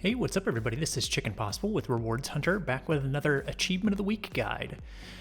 Hey, what's up everybody? This is Chicken Possible with Rewards Hunter, back with another Achievement of the Week guide.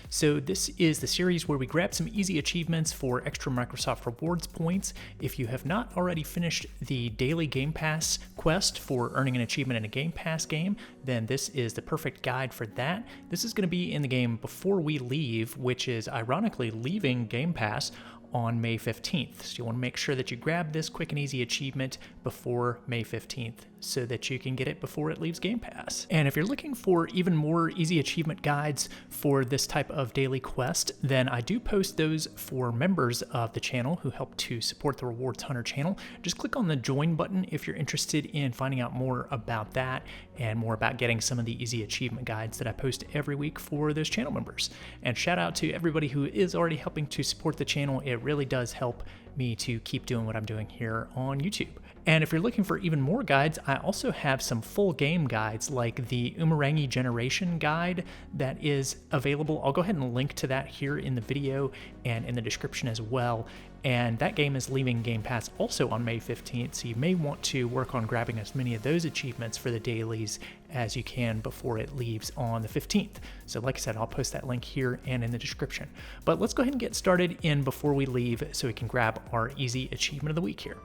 So this is the series where we grab some easy achievements for extra Microsoft Rewards points. If you have not already finished the daily Game Pass quest for earning an achievement in a Game Pass game, then this is the perfect guide for that. This is going to be in the game before we leave, which is ironically leaving Game Pass on May 15th. So you want to make sure that you grab this quick and easy achievement before May 15th so that you can get it before it leaves Game Pass. And if you're looking for even more easy achievement guides for this type of daily quest, then I do post those for members of the channel who help to support the Rewards Hunter channel. Just click on the join button if you're interested in finding out more about that and more about getting some of the easy achievement guides that I post every week for those channel members. And shout out to everybody who is already helping to support the channel. It really does help me to keep doing what I'm doing here on YouTube. And if you're looking for even more guides, I also have some full game guides like the Umurangi Generation guide that is available. I'll go ahead and link to that here in the video and in the description as well. And that game is leaving Game Pass also on May 15th, so you may want to work on grabbing as many of those achievements for the dailies as you can before it leaves on the 15th. So like I said, I'll post that link here and in the description. But let's go ahead and get started in before we leave so we can grab our easy achievement of the week here.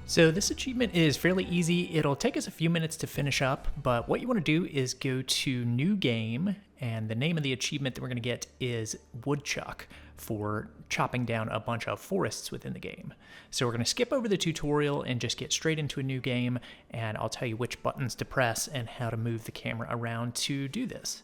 So this achievement is fairly easy. It'll take us a few minutes to finish up, but what you want to do is go to New Game, and the name of the achievement that we're going to get is Woodchuck for chopping down a bunch of forests within the game. So we're going to skip over the tutorial and just get straight into a new game, and I'll tell you which buttons to press and how to move the camera around to do this.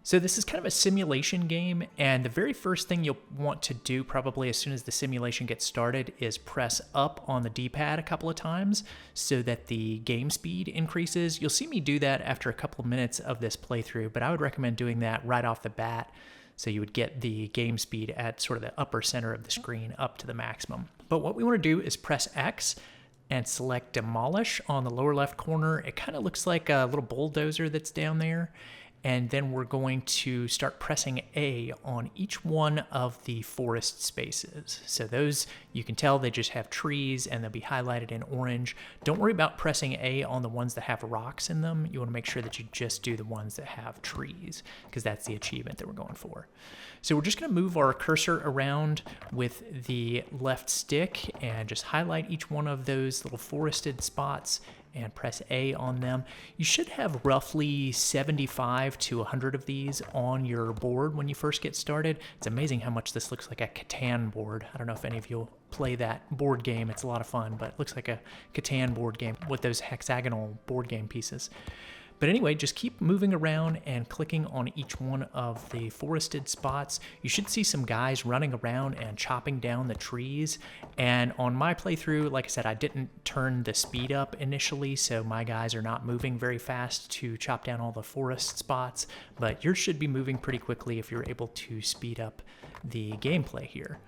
So this is kind of a simulation game, and the very first thing you'll want to do probably as soon as the simulation gets started is press up on the D-pad a couple of times so that the game speed increases. You'll see me do that after a couple of minutes of this playthrough, but I would recommend doing that right off the bat so you would get the game speed at sort of the upper center of the screen up to the maximum. But what we want to do is press X and select Demolish on the lower left corner. It kind of looks like a little bulldozer that's down there. And then we're going to start pressing A on each one of the forest spaces. So those, you can tell they just have trees and they'll be highlighted in orange. Don't worry about pressing A on the ones that have rocks in them. You want to make sure that you just do the ones that have trees because that's the achievement that we're going for. So we're just going to move our cursor around with the left stick and just highlight each one of those little forested spots and press A on them. You should have roughly 75 to 100 of these on your board when you first get started. It's amazing how much this looks like a Catan board. I don't know if any of you play that board game. It's a lot of fun, but it looks like a Catan board game with those hexagonal board game pieces. But anyway, just keep moving around and clicking on each one of the forested spots. You should see some guys running around and chopping down the trees. And on my playthrough, like I said, I didn't turn the speed up initially, so my guys are not moving very fast to chop down all the forest spots. But yours should be moving pretty quickly if you're able to speed up the gameplay here.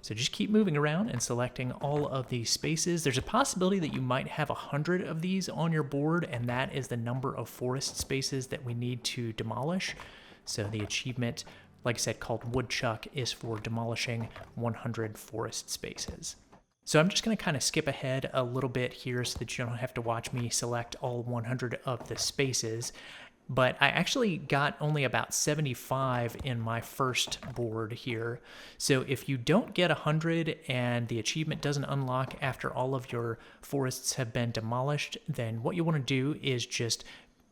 So just keep moving around and selecting all of these spaces. There's a possibility that you might have 100 of these on your board, and that is the number of forest spaces that we need to demolish. So the achievement, like I said, called Woodchuck, is for demolishing 100 forest spaces. So I'm just going to kind of skip ahead a little bit here so that you don't have to watch me select all 100 of the spaces. But I actually got only about 75 in my first board here. So if you don't get 100 and the achievement doesn't unlock after all of your forests have been demolished, then what you want to do is just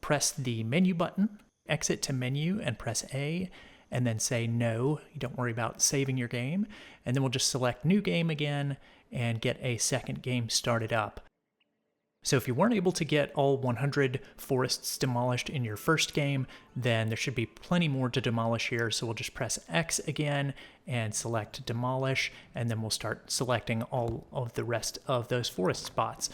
press the menu button, exit to menu and press A, and then say no. You don't worry about saving your game. And then we'll just select new game again and get a second game started up. So if you weren't able to get all 100 forests demolished in your first game, then there should be plenty more to demolish here. So we'll just press X again and select demolish, and then we'll start selecting all of the rest of those forest spots.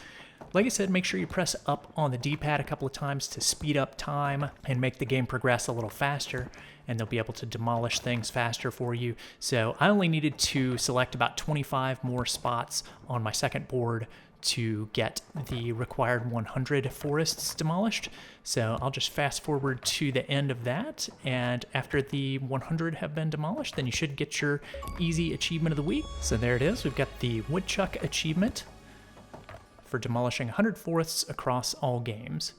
Like I said, make sure you press up on the D-pad a couple of times to speed up time and make the game progress a little faster, and they'll be able to demolish things faster for you. So I only needed to select about 25 more spots on my second board to get the required 100 forests demolished. So I'll just fast forward to the end of that, and after the 100 have been demolished, then you should get your easy achievement of the week. So there it is. We've got the Woodchuck achievement for demolishing 104ths across all games.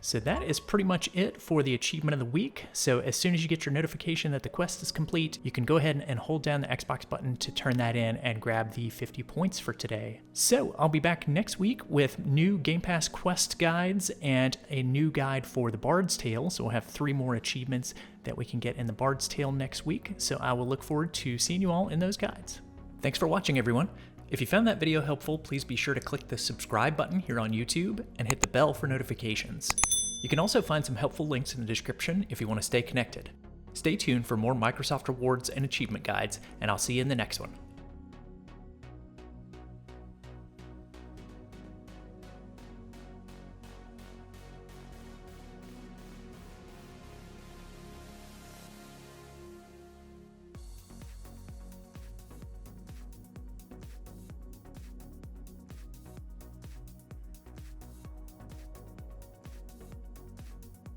So that is pretty much it for the achievement of the week. So as soon as you get your notification that the quest is complete, you can go ahead and hold down the Xbox button to turn that in and grab the 50 points for today. So I'll be back next week with new Game Pass quest guides and a new guide for the Bard's Tale. So we'll have 3 more achievements that we can get in the Bard's Tale next week. So I will look forward to seeing you all in those guides. Thanks for watching, everyone. If you found that video helpful, please be sure to click the subscribe button here on YouTube and hit the bell for notifications. You can also find some helpful links in the description if you want to stay connected. Stay tuned for more Microsoft rewards and achievement guides, and I'll see you in the next one.